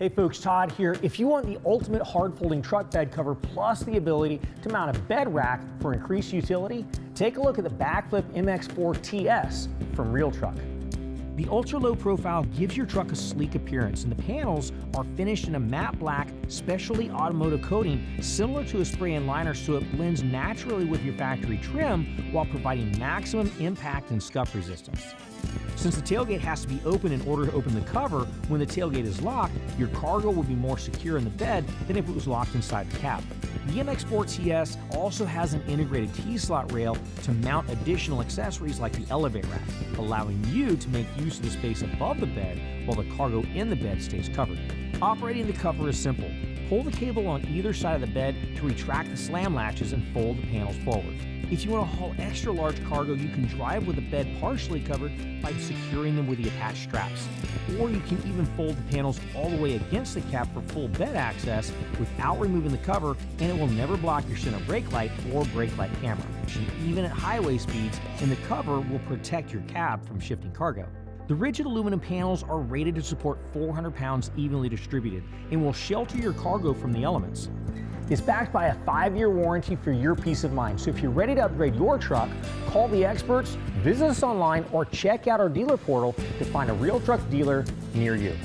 Hey folks, Todd here. If you want the ultimate hard folding truck bed cover plus the ability to mount a bed rack for increased utility, take a look at the BAKFlip MX4 TS from RealTruck. The ultra low profile gives your truck a sleek appearance, and the panels are finished in a matte black specialty automotive coating similar to a spray-in liner, so it blends naturally with your factory trim while providing maximum impact and scuff resistance. Since the tailgate has to be open in order to open the cover, when the tailgate is locked, your cargo will be more secure in the bed than if it was locked inside the cab. The MX4 TS also has an integrated T-slot rail to mount additional accessories like the elevate rack, allowing you to make use of the space above the bed while the cargo in the bed stays covered. Operating the cover is simple. Pull the cable on either side of the bed to retract the slam latches and fold the panels forward. If you want to haul extra large cargo, you can drive with the bed partially covered by securing them with the attached straps. Or you can even fold the panels all the way against the cab for full bed access without removing the cover, and it will never block your center brake light or brake light camera. And even at highway speeds, and the cover will protect your cab from shifting cargo. The rigid aluminum panels are rated to support 400 pounds evenly distributed and will shelter your cargo from the elements. It's backed by a 5-year warranty for your peace of mind. So if you're ready to upgrade your truck, call the experts, visit us online, or check out our dealer portal to find a RealTruck dealer near you.